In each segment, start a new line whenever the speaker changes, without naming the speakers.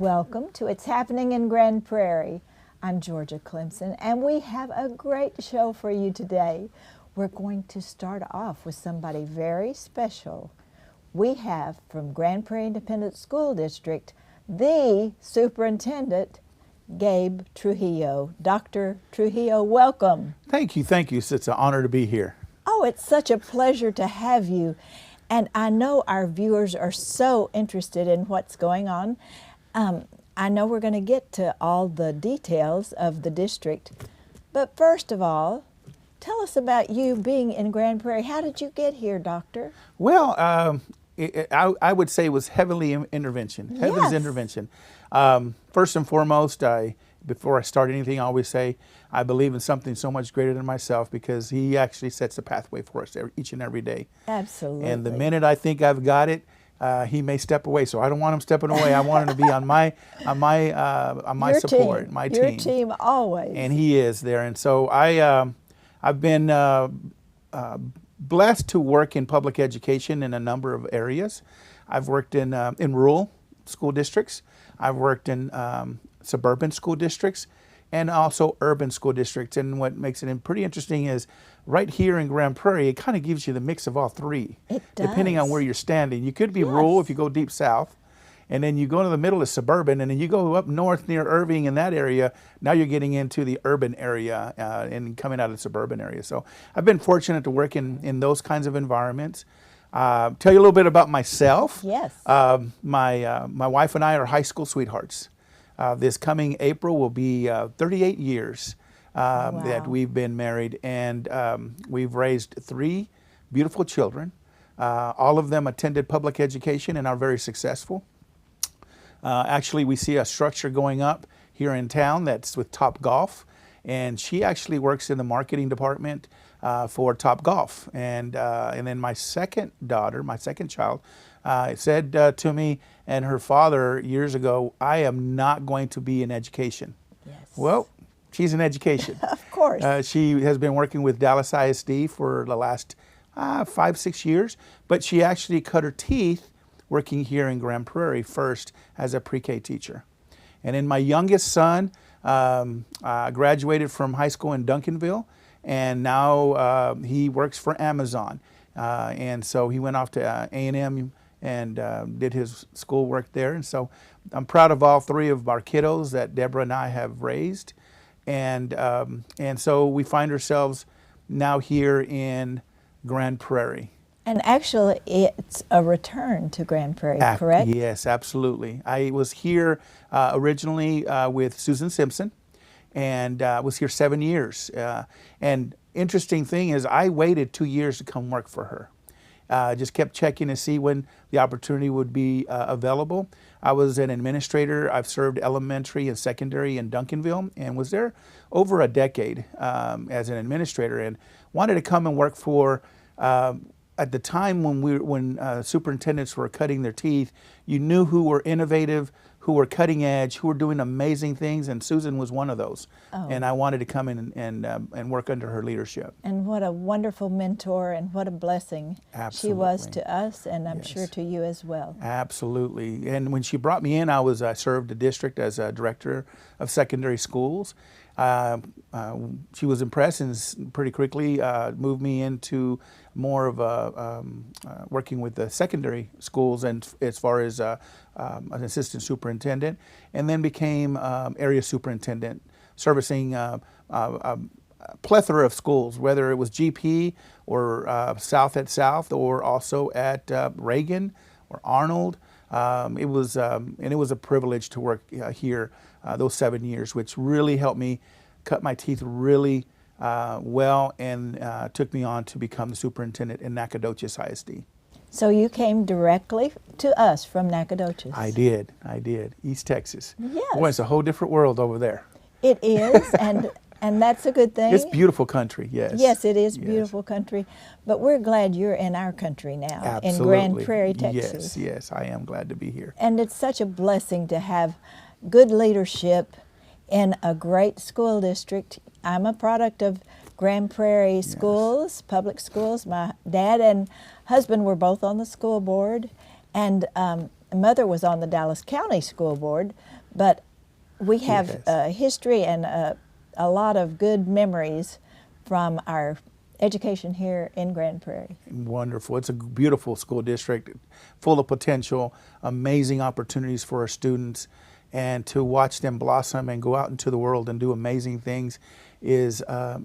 Welcome to It's Happening in Grand Prairie. I'm Georgia Clemson, and we have a great show for you today. We're going to start off with somebody very special. We have from Grand Prairie Independent School District, the superintendent, Gabe Trujillo. Dr. Trujillo, welcome.
Thank you. It's an honor to be here.
Oh, it's such a pleasure to have you. And I know our viewers are so interested in what's going on. I know we're going to get to all the details of the district. But first of all, tell us about you being in Grand Prairie. How did you get here, Doctor?
Well, I would say it was heavenly intervention, heaven's
Yes.
intervention. First and foremost, before I start anything, I always say I believe in something so much greater than myself, because He actually sets the pathway for us each and every day.
Absolutely.
And the minute I think I've got it, He may step away. So I don't want Him stepping away. I want Him to be on my
Your
support,
team.
my
Your
team.
team always.
And He is there. And so I've been blessed to work in public education in a number of areas. I've worked in rural school districts. I've worked in suburban school districts and also urban school districts. And what makes it pretty interesting is right here in Grand Prairie, it kind of gives you the mix of all three.
It does.
Depending on where you're standing. You could be
Yes.
rural if you go deep south, and then you go to the middle of suburban, and then you go up north near Irving in that area. Now you're getting into the urban area and coming out of the suburban area. So I've been fortunate to work in those kinds of environments. Tell you a little bit about myself.
Yes.
My wife and I are high school sweethearts. This coming April will be 38 years that we've been married, and we've raised 3 beautiful children. All of them attended public education and are very successful. Actually, we see a structure going up here in town that's with Top Golf, and she actually works in the marketing department for Top Golf. And then my second daughter, my second child, said to me and her father years ago, "I am not going to be in education."
Yes.
Well, she's in education.
Of course.
She has been working with Dallas ISD for the last 5-6 years, but she actually cut her teeth working here in Grand Prairie first as a pre-K teacher. And then my youngest son graduated from high school in Duncanville, and now he works for Amazon. And so he went off to A&M and did his schoolwork there. And so I'm proud of all 3 of our kiddos that Deborah and I have raised. And so we find ourselves now here in Grand Prairie.
And actually, it's a return to Grand Prairie, correct?
Yes, absolutely. I was here originally with Susan Simpson, and was here 7 years. And interesting thing is, I waited 2 years to come work for her. Just kept checking to see when the opportunity would be available. I was an administrator. I've served elementary and secondary in Duncanville, and was there over a decade as an administrator, and wanted to come and work for. At the time when superintendents were cutting their teeth, you knew who were innovative, who were cutting edge, who were doing amazing things, and Susan was one of those.
Oh.
And I wanted to come in and work under her leadership.
And what a wonderful mentor, and what a blessing she was to us, and I'm sure to you as well.
Absolutely. And when she brought me in, I served the district as a director of secondary schools. She was impressed and pretty quickly moved me into more of working with the secondary schools, and as far as an assistant superintendent, and then became area superintendent, servicing a plethora of schools, whether it was GP or South at South, or also at Reagan or Arnold. It was a privilege to work here those 7 years, which really helped me cut my teeth really well, and took me on to become the superintendent in Nacogdoches ISD.
So you came directly to us from Nacogdoches.
I did. East Texas.
Yes.
Boy, it's a whole different world over there.
It is, and that's a good thing.
It's beautiful country, yes.
Yes, it is beautiful country, but we're glad you're in our country now,
Absolutely.
in Grand Prairie, Texas.
Yes, I am glad to be here.
And it's such a blessing to have good leadership in a great school district. I'm a product of Grand Prairie schools, public schools. My dad and husband were both on the school board, and mother was on the Dallas County School Board, but we have history and a lot of good memories from our education here in Grand Prairie.
Wonderful. It's a beautiful school district, full of potential, amazing opportunities for our students, and to watch them blossom and go out into the world and do amazing things is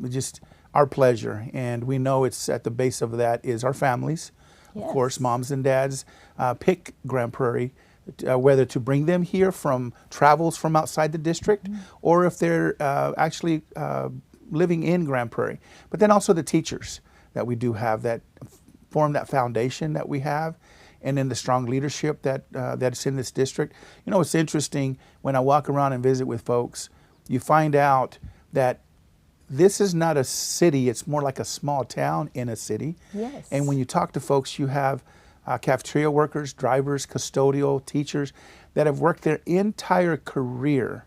just our pleasure. And we know it's at the base of that is our families. Yes. Of course, moms and dads pick Grand Prairie, whether to bring them here from travels from outside the district, or if they're actually living in Grand Prairie. But then also the teachers that we do have that form that foundation that we have, and then the strong leadership that's in this district. You know, it's interesting when I walk around and visit with folks, you find out that this is not a city, it's more like a small town in a city.
Yes.
And when you talk to folks, you have cafeteria workers, drivers, custodial, teachers that have worked their entire career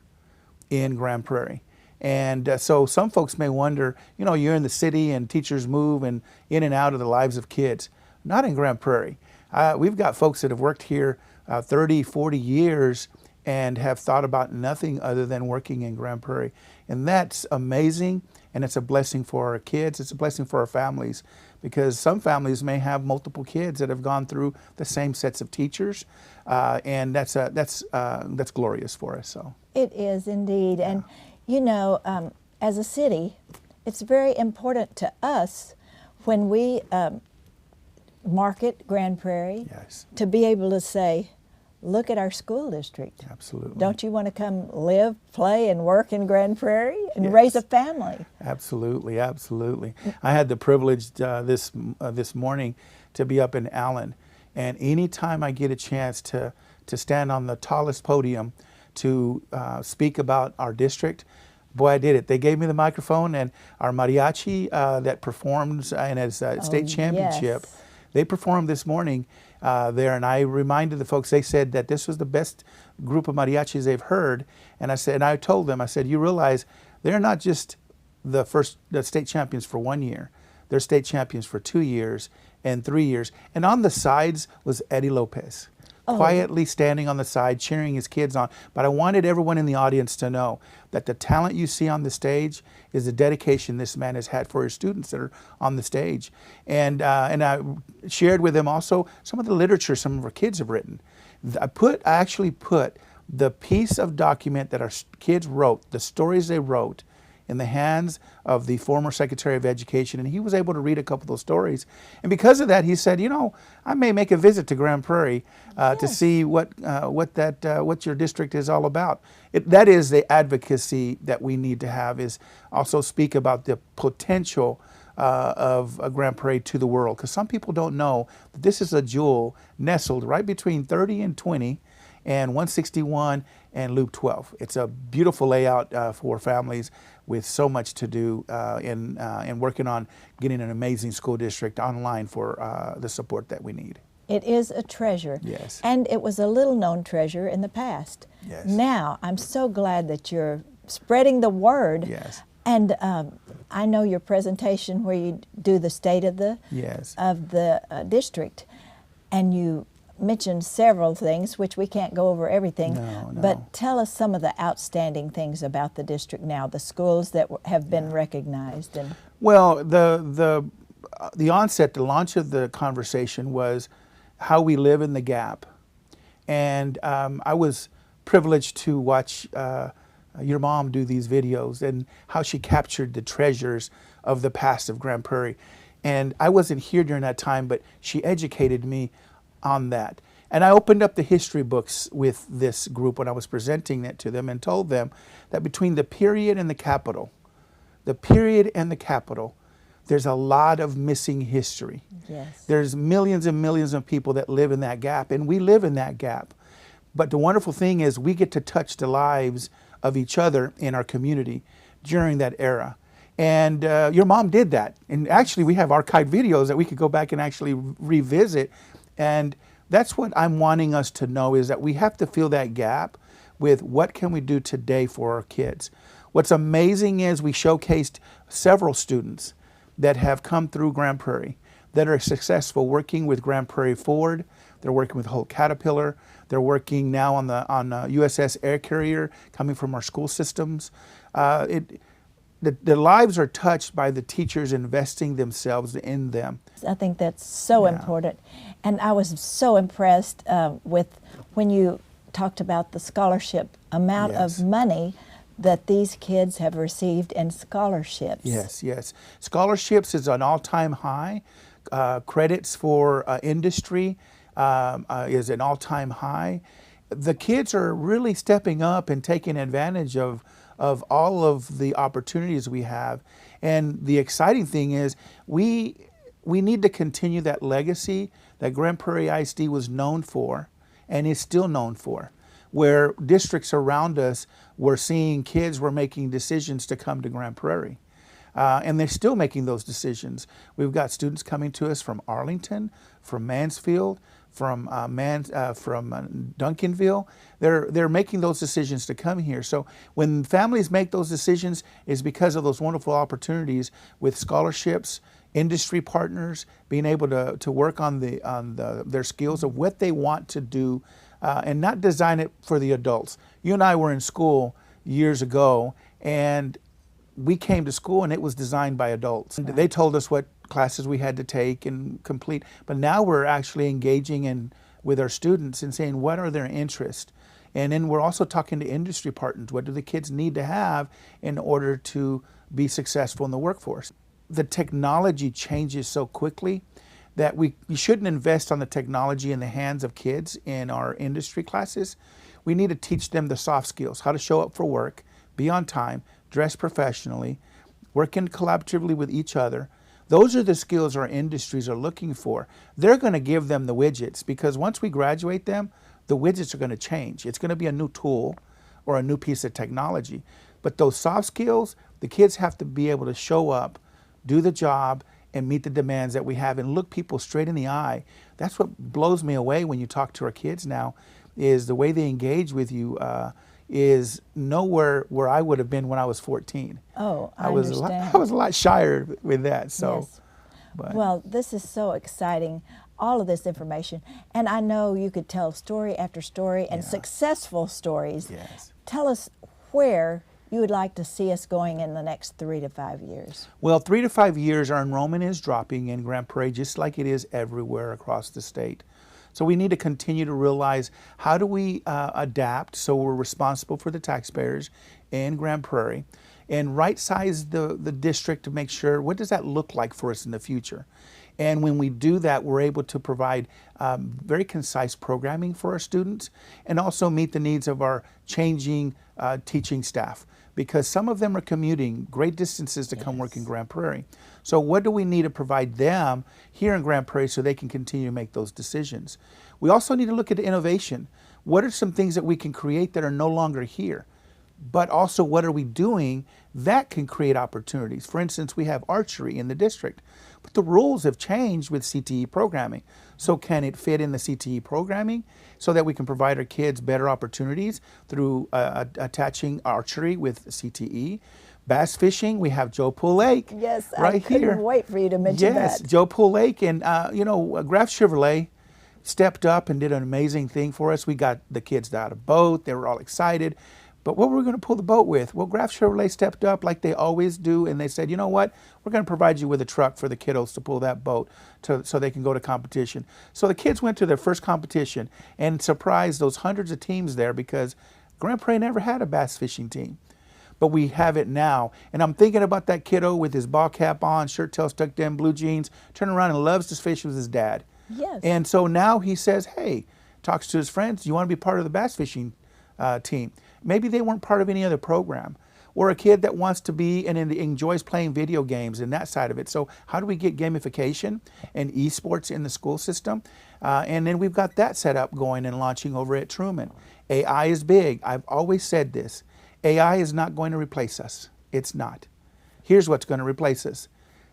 in Grand Prairie. And so some folks may wonder, you know, you're in the city and teachers move and in and out of the lives of kids. Not in Grand Prairie. We've got folks that have worked here 30, 40 years and have thought about nothing other than working in Grand Prairie. And that's amazing, and it's a blessing for our kids. It's a blessing for our families, because some families may have multiple kids that have gone through the same sets of teachers, and that's glorious for us. So
it is indeed. Yeah. And you know, as a city, it's very important to us when we market Grand Prairie,
yes,
to be able to say, look at our school district.
Absolutely.
Don't you want to come live, play, and work in Grand Prairie and
yes,
raise a family?
Absolutely, absolutely. I had the privilege this morning to be up in Allen, and anytime I get a chance to stand on the tallest podium to speak about our district, boy, I did it. They gave me the microphone, and our mariachi that performs in its state championship,
yes,
they performed this morning there, and I reminded the folks, they said that this was the best group of mariachis they've heard, and I told them, I said, you realize they're not just the state champions for 1 year, they're state champions for 2 years and 3 years. And on the sides was Eddie Lopez, quietly standing on the side, cheering his kids on. But I wanted everyone in the audience to know that the talent you see on the stage is the dedication this man has had for his students that are on the stage. And I shared with them also some of the literature some of our kids have written. I actually put the piece of document that our kids wrote, the stories they wrote, in the hands of the former Secretary of Education, and he was able to read a couple of those stories. And because of that, he said, you know, I may make a visit to Grand Prairie to see what your district is all about. That is the advocacy that we need to have, is also speak about the potential of Grand Prairie to the world, because some people don't know that this is a jewel nestled right between 30 and 20 and 161 and Loop 12. It's a beautiful layout for families with so much to do in working on getting an amazing school district online for the support that we need.
It is a treasure.
Yes.
And it was a little known treasure in the past.
Yes.
Now, I'm so glad that you're spreading the word.
Yes.
And I know your presentation where you do the state of the
yes,
district, and you mentioned several things, which we can't go over everything.
No.
But tell us some of the outstanding things about the district now, the schools that have been recognized. And
well, the onset, the launch of the conversation was how we live in the gap, and I was privileged to watch your mom do these videos and how she captured the treasures of the past of Grand Prairie. And I wasn't here during that time, but she educated me on that. And I opened up the history books with this group when I was presenting that to them, and told them that between the period and the capital, there's a lot of missing history.
yes,
There's millions and millions of people that live in that gap, and we live in that gap. But the wonderful thing is we get to touch the lives of each other in our community during that era. And your mom did that. And actually we have archived videos that we could go back and actually revisit. And that's what I'm wanting us to know, is that we have to fill that gap with what can we do today for our kids. What's amazing is we showcased several students that have come through Grand Prairie that are successful working with Grand Prairie Ford, They're working with Holt Caterpillar. They're working now on the USS Air Carrier coming from our school systems. The lives are touched by the teachers investing themselves in them.
I think that's so important. And I was so impressed with when you talked about the scholarship amount of money that these kids have received in scholarships.
Yes, yes. Scholarships is an all-time high. Credits for industry is an all-time high. The kids are really stepping up and taking advantage of all of the opportunities we have. And the exciting thing is we need to continue that legacy that Grand Prairie ISD was known for and is still known for, where districts around us were seeing kids were making decisions to come to Grand Prairie. And they're still making those decisions. We've got students coming to us from Arlington, from Mansfield, from Duncanville. They're making those decisions to come here. So when families make those decisions, it's because of those wonderful opportunities with scholarships, industry partners, being able to work on their skills of what they want to do, and not design it for the adults. You and I were in school years ago, and we came to school and it was designed by adults. Right. They told us what classes we had to take and complete, but now we're actually engaging with our students and saying what are their interests. And then we're also talking to industry partners. What do the kids need to have in order to be successful in the workforce? The technology changes so quickly that we shouldn't invest on the technology in the hands of kids in our industry classes. We need to teach them the soft skills, how to show up for work, be on time, dress professionally, working collaboratively with each other. Those are the skills our industries are looking for. They're going to give them the widgets because once we graduate them, the widgets are going to change. It's going to be a new tool or a new piece of technology. But those soft skills, the kids have to be able to show up, do the job, and meet the demands that we have and look people straight in the eye. That's what blows me away when you talk to our kids now, is the way they engage with you is nowhere where I would have been when I was 14.
Oh, I understand.
I was a lot shyer with that. So,
yes. Well, this is so exciting, all of this information. And I know you could tell story after story and successful stories.
Yes.
Tell us where you would like to see us going in the next 3 to 5 years.
Well, 3 to 5 years, our enrollment is dropping in Grand Prairie just like it is everywhere across the state. So we need to continue to realize how do we adapt so we're responsible for the taxpayers in Grand Prairie and right-size the district to make sure what does that look like for us in the future. And when we do that, we're able to provide very concise programming for our students and also meet the needs of our changing teaching staff, because some of them are commuting great distances to come work in Grand Prairie. So what do we need to provide them here in Grand Prairie so they can continue to make those decisions? We also need to look at innovation. What are some things that we can create that are no longer here? But also what are we doing that can create opportunities? For instance, we have archery in the district, but the rules have changed with CTE programming. So can it fit in the CTE programming so that we can provide our kids better opportunities through attaching archery with CTE? Bass fishing, we have Joe Pool Lake.
Yes,
right
I couldn't
here.
wait for you to mention that.
Yes, Joe Pool Lake, and Graf Chevrolet stepped up and did an amazing thing for us. We got the kids out of boat, they were all excited. But what were we going to pull the boat with? Well, Graf Chevrolet stepped up like they always do, and they said, you know what? We're going to provide you with a truck for the kiddos to pull that boat so they can go to competition. So the kids went to their first competition and surprised those hundreds of teams there because Grand Prairie never had a bass fishing team. But we have it now. And I'm thinking about that kiddo with his ball cap on, shirt tail tucked in, blue jeans, turning around and loves to fish with his dad.
Yes.
And so now he says, hey, talks to his friends, do you want to be part of the bass fishing team? Maybe they weren't part of any other program. Or a kid that wants to be and enjoys playing video games and that side of it. So how do we get gamification and esports in the school system? And then we've got that set up going and launching over at Truman. AI is big. I've always said this. AI is not going to replace us. It's not. Here's what's going to replace us.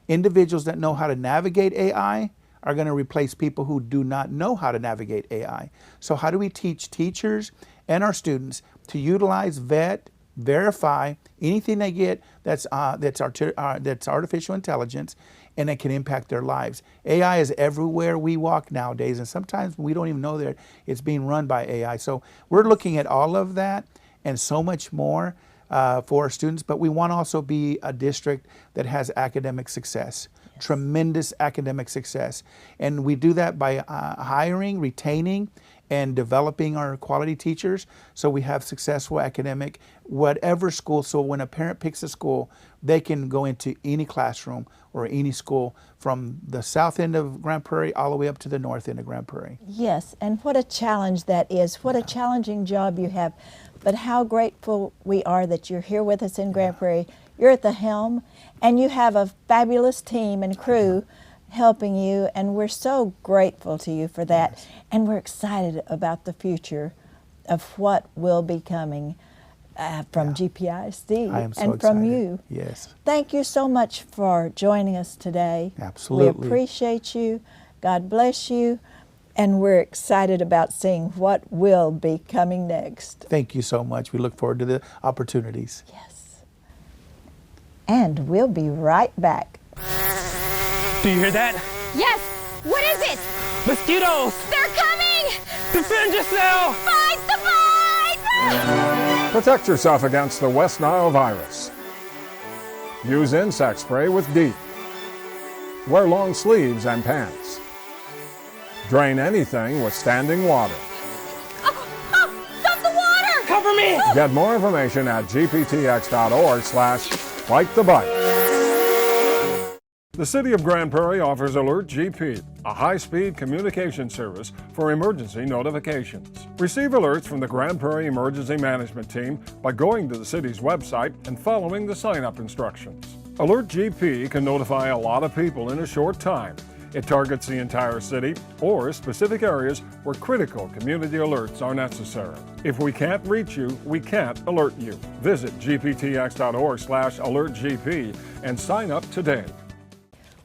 Individuals that know how to navigate AI are going to replace people who do not know how to navigate AI. So how do we teach teachers and our students to utilize, vet, verify anything they get that's artificial intelligence, and it can impact their lives. AI is everywhere we walk nowadays, and sometimes we don't even know that it's being run by AI. So we're looking at all of that and so much more for our students, but we want to also be a district that has academic success, tremendous academic success. And we do that by hiring, retaining, and developing our quality teachers so we have successful academic, whatever school. So when a parent picks a school, they can go into any classroom or any school from the south end of Grand Prairie all the way up to the north end of Grand Prairie.
Yes, and what a challenge that is. What a challenging job you have. But how grateful we are that you're here with us in Grand Prairie. You're at the helm, and you have a fabulous team and crew helping you, and we're so grateful to you for that.
Yes.
And we're excited about the future of what will be coming from GPISD
I am so
and
excited.
from you.
Yes.
Thank you so much for joining us today.
Absolutely.
We appreciate you. God bless you. And we're excited about seeing what will be coming next.
Thank you so much. We look forward to the opportunities.
Yes. And we'll be right back.
Do you hear that?
Yes! What is it?
Mosquitoes!
They're coming!
Defend yourself!
Fight the fight!
Protect yourself against the West Nile virus. Use insect spray with DEEP. Wear long sleeves and pants. Drain anything with standing water.
Stop the water!
Cover me!
Get more information at gptx.org/fightthebite. The City of Grand Prairie offers Alert GP, a high-speed communication service for emergency notifications. Receive alerts from the Grand Prairie Emergency Management Team by going to the city's website and following the sign-up instructions. Alert GP can notify a lot of people in a short time. It targets the entire city or specific areas where critical community alerts are necessary. If we can't reach you, we can't alert you. Visit gptx.org/alertgp and sign up today.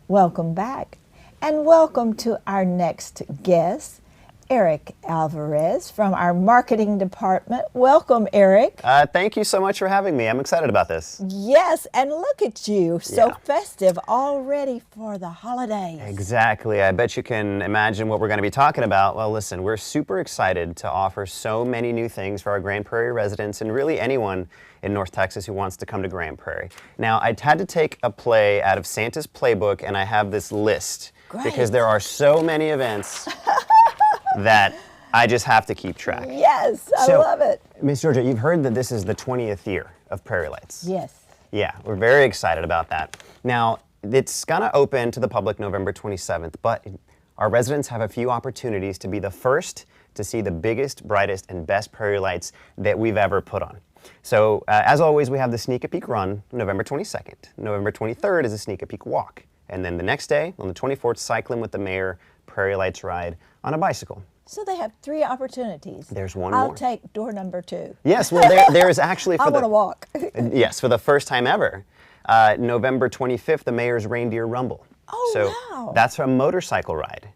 Welcome back, and welcome to our next guest, Eric Alvarez from our marketing department. Welcome, Eric.
Thank you so much for having me. I'm excited about this.
Yes, and look at you, so
Yeah.
festive, all ready for the holidays.
Exactly. I bet you can imagine what we're going to be talking about. Well, listen, we're super excited to offer so many new things for our Grand Prairie residents and really anyone in North Texas who wants to come to Grand Prairie. Now, I had to take a play out of Santa's playbook, and I have this list because there are so many events that I just have to keep track.
Yes, I love it.
Miss Georgia, you've heard that this is the 20th year of Prairie Lights.
Yes.
Yeah, we're very excited about that. Now, it's gonna open to the public November 27th, but our residents have a few opportunities to be the first to see the biggest, brightest, and best Prairie Lights that we've ever put on. So, as always, we have the Sneak a Peek Run, November 22nd. November 23rd is a Sneak a Peek Walk. And then the next day, on the 24th, Cycling with the Mayor, Prairie Lights Ride on a bicycle.
So they have 3 opportunities.
There's one
I'll
more.
take door number 2.
Yes, well, there is actually for
I want to walk.
Yes, for the first time ever. November 25th, the Mayor's Reindeer Rumble.
Oh,
so
wow.
That's a motorcycle ride.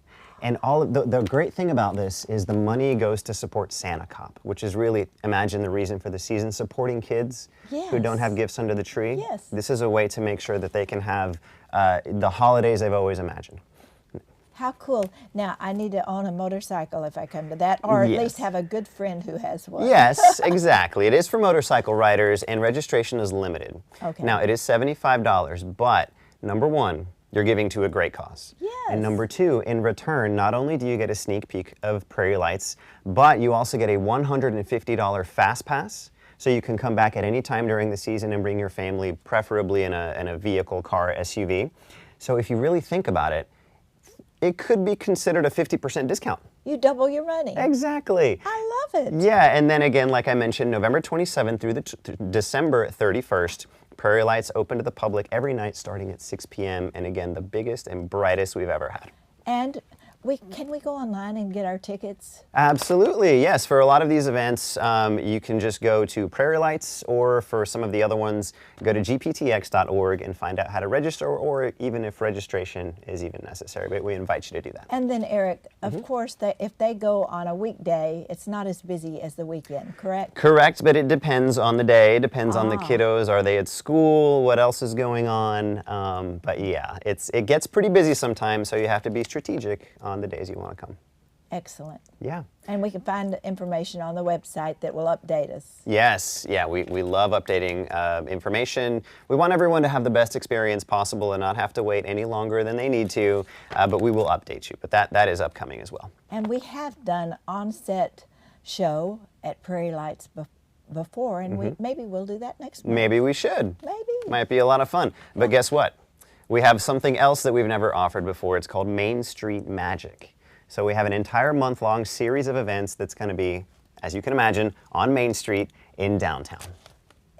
And all of the great thing about this is the money goes to support Santa Cop, which is really, imagine the reason for the season, supporting kids who don't have gifts under the tree.
Yes.
This is a way to make sure that they can have the holidays they've always imagined.
How cool. Now, I need to own a motorcycle if I come to that, or at
Yes.
least have a good friend who has one.
Yes, exactly. It is for motorcycle riders, and registration is limited.
Okay.
Now, it is $75, but number one, you're giving to a great cause.
Yes.
And number two, in return, not only do you get a sneak peek of Prairie Lights, but you also get a $150 Fast Pass, so you can come back at any time during the season and bring your family, preferably in a vehicle, car, SUV. So if you really think about it, it could be considered a 50% discount.
You double your money.
Exactly.
I love it.
Yeah, and then again, like I mentioned, November 27th through December 31st, Prairie Lights open to the public every night starting at 6 p.m. and again, the biggest and brightest we've ever had.
And Can we go online and get our tickets?
Absolutely, yes. For a lot of these events, you can just go to Prairie Lights, or for some of the other ones, go to gptx.org and find out how to register, or even if registration is even necessary. But we invite you to do that.
And then, Eric, of course, if they go on a weekday, it's not as busy as the weekend, correct?
Correct, but it depends on the day, depends on the kiddos. Are they at school? What else is going on? But yeah, it gets pretty busy sometimes, so you have to be strategic on the days you want to come.
Excellent.
Yeah.
And we can find information on the website that will update us.
Yes, yeah, we love updating information. We want everyone to have the best experience possible and not have to wait any longer than they need to, but we will update you. But that is upcoming as well.
And we have done on-set show at Prairie Lights before, and maybe we'll do that next month.
Maybe we should.
Maybe.
Might be a lot of fun. But guess what? We have something else that we've never offered before. It's called Main Street Magic. So we have an entire month-long series of events that's going to be, as you can imagine, on Main Street in downtown.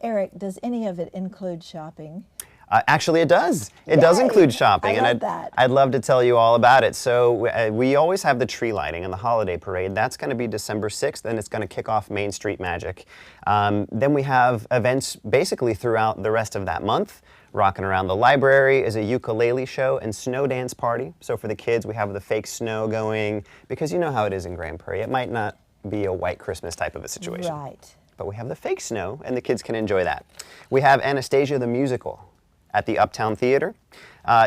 Eric, does any of it include shopping?
Actually, it does. It does include shopping,
I love that.
I'd love to tell you all about it. So we always have the tree lighting and the holiday parade. That's going to be December 6th, and it's going to kick off Main Street Magic. Then we have events basically throughout the rest of that month. Rocking Around the Library is a ukulele show and snow dance party. So for the kids, we have the fake snow going, because you know how it is in Grand Prairie. It might not be a white Christmas type of a situation.
Right.
But we have the fake snow, and the kids can enjoy that. We have Anastasia the Musical at the Uptown Theater.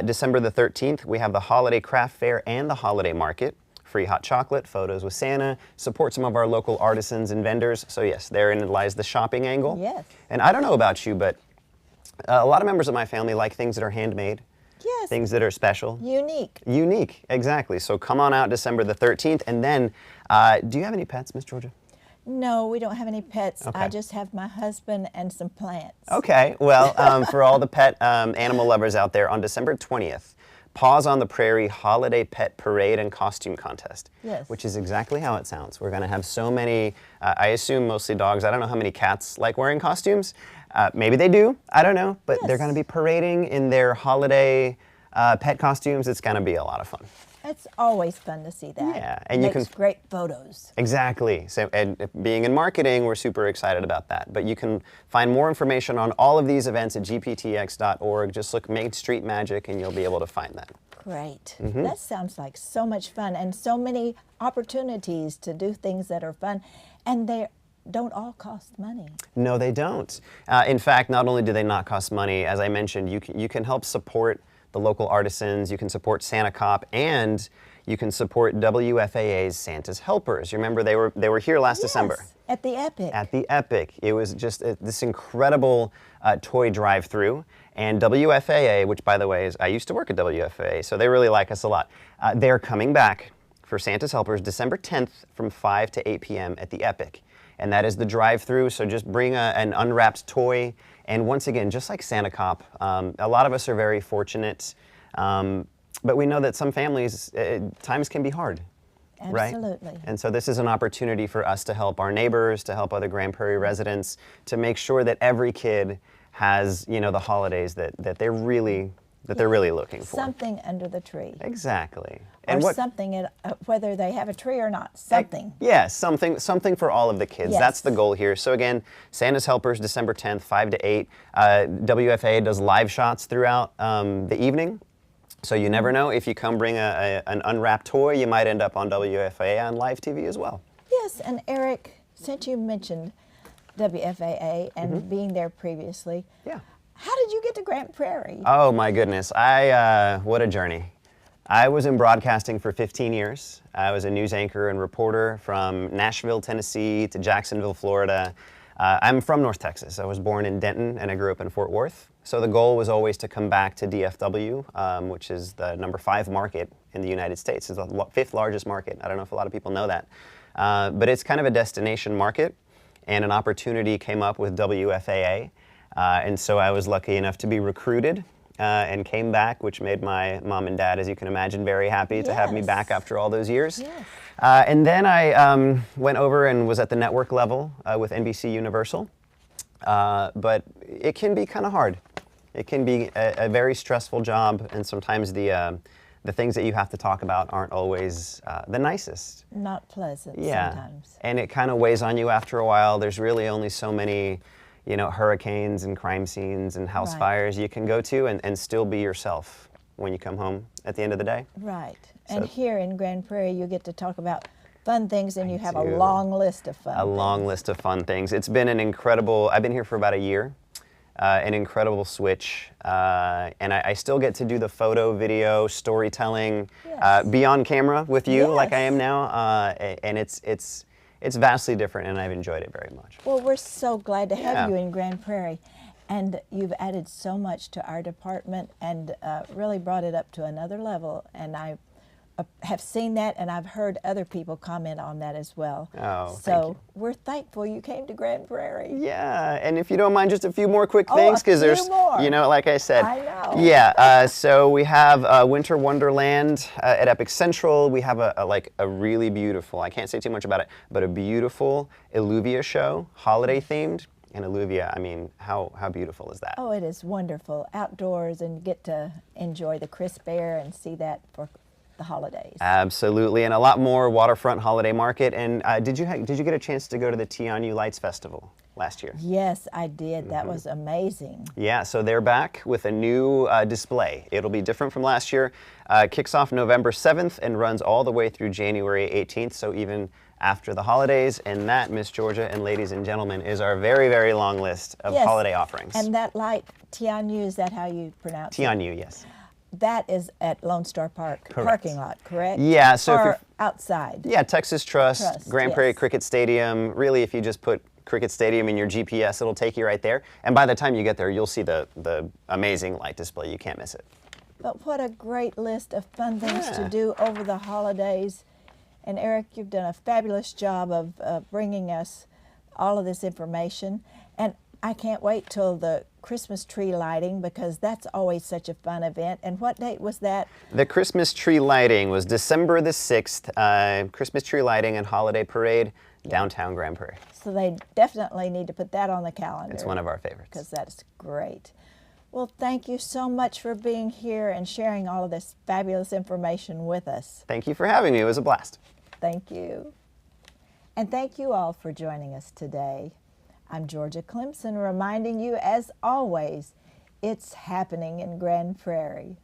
December the 13th, we have the Holiday Craft Fair and the Holiday Market. Free hot chocolate, photos with Santa, support some of our local artisans and vendors. So yes, therein lies the shopping angle.
Yes.
And I don't know about you, but a lot of members of my family like things that are handmade.
Yes.
Things that are special.
Unique.
Unique, exactly. So come on out December the 13th. And then, do you have any pets, Miss Georgia?
No, we don't have any pets.
Okay.
I just have my husband and some plants.
Okay, well, for all the pet animal lovers out there, on December 20th, Paws on the Prairie Holiday Pet Parade and Costume Contest.
Yes.
Which is exactly how it sounds. We're going to have so many, I assume mostly dogs. I don't know how many cats like wearing costumes. Maybe they do, I don't know. But they're going to be parading in their holiday pet costumes. It's going to be a lot of fun.
It's always fun to see that.
Yeah, and
Makes
you can
great photos.
Exactly. So, and being in marketing, we're super excited about that. But you can find more information on all of these events at gptx.org. Just look Main Street Magic, and you'll be able to find that.
Great. That sounds like so much fun, and so many opportunities to do things that are fun, and they don't all cost money.
No, they don't. In fact, not only do they not cost money, as I mentioned, you can help support the local artisans, you can support Santa Cop, and you can support WFAA's Santa's Helpers. You remember they were here last December.
At the Epic.
At the Epic. It was just this incredible toy drive-through. And WFAA, which by the way is, I used to work at WFAA, so they really like us a lot. They're coming back for Santa's Helpers December 10th from 5 to 8 p.m. at the Epic. And that is the drive-through, so just bring an unwrapped toy. And once again, just like Santa Cop, a lot of us are very fortunate, but we know that some families, times can be hard.
Absolutely.
Right? And so this is an opportunity for us to help our neighbors, to help other Grand Prairie residents, to make sure that every kid has, the holidays that they're really looking for.
Something under the tree.
Exactly.
Or something, whether they have a tree or not, something.
Yeah, something for all of the kids.
Yes.
That's the goal here. So again, Santa's Helpers, December 10th, 5 to 8. WFA does live shots throughout the evening. So you never know, if you come bring an unwrapped toy, you might end up on WFA on live TV as well.
Yes, and Eric, since you mentioned WFAA and being there previously, how did you get to Grand Prairie?
Oh my goodness, what a journey. I was in broadcasting for 15 years. I was a news anchor and reporter from Nashville, Tennessee to Jacksonville, Florida. I'm from North Texas. I was born in Denton and I grew up in Fort Worth. So the goal was always to come back to DFW, which is the number 5 market in the United States. It's the 5th largest market. I don't know if a lot of people know that. But it's kind of a destination market, and an opportunity came up with WFAA. And so I was lucky enough to be recruited and came back, which made my mom and dad, as you can imagine, very happy to have me back after all those years.
Yes.
And then I went over and was at the network level with NBC Universal. But it can be kind of hard. It can be a very stressful job, and sometimes the the things that you have to talk about aren't always the nicest.
Not pleasant
Yeah,
sometimes.
and it kind of weighs on you after a while. There's really only so many, you know, hurricanes and crime scenes and house
Right.
fires you can go to and still be yourself when you come home at the end of the day.
Right. And
So-
here in Grand Prairie, you get to talk about fun things, and you have a
do.
long list of fun
A long list of fun things. It's been an incredible, I've been here for about a year, an incredible switch. And I still get to do the photo, video, storytelling,
Yes.
be on camera with you like I
Yes.
am now. And it's vastly different, and I've enjoyed it very much.
Well, we're so glad to have
Yeah.
you in Grand Prairie. And you've added so much to our department and really brought it up to another level. And I have seen that, and I've heard other people comment on that as well.
Oh, thank
so
you.
we're thankful you came to Grand Prairie.
Yeah, and if you don't mind, just a few more quick
Oh,
things,
a
because
few
there's,
more.
you know, like I said.
I know.
Yeah, so we have Winter Wonderland at Epic Central. We have a really beautiful, I can't say too much about it, but a beautiful Illuvia show, holiday themed. And Illuvia, I mean, how beautiful is that?
Oh, it is wonderful. Outdoors, and get to enjoy the crisp air and see that for the holidays.
Absolutely, and a lot more waterfront holiday market. And did you get a chance to go to the Tianyu Lights Festival last year?
Yes, I did.
Mm-hmm.
That was amazing.
Yeah, so they're back with a new display. It'll be different from last year. Kicks off November 7th and runs all the way through January 18th, so even after the holidays. And that, Miss Georgia and ladies and gentlemen, is our very, very long list of
Yes.
holiday offerings.
And that light, Tianyu, is that how you pronounce it?
Tianyu, yes.
That is at Lone Star Park
Correct.
parking lot, correct?
Yeah, so if
or
you're-
outside.
Yeah, Texas Trust,
Trust,
Grand Prairie
yes.
Cricket Stadium. Really, if you just put Cricket Stadium in your GPS, it'll take you right there. And by the time you get there, you'll see the amazing light display. You can't miss it.
But what a great list of fun things to
Yeah.
do over the holidays. And Eric, you've done a fabulous job of bringing us all of this information. And I can't wait till the Christmas tree lighting, because that's always such a fun event. And what date was that?
The Christmas tree lighting was December the 6th. Christmas tree lighting and holiday parade, downtown Grand Prairie.
So they definitely need to put that on the calendar.
It's one of our favorites.
Because that's great. Well, thank you so much for being here and sharing all of this fabulous information with us.
Thank you for having me. It was a blast.
Thank you. And thank you all for joining us today. I'm Georgia Clemson, reminding you, as always, it's happening in Grand Prairie.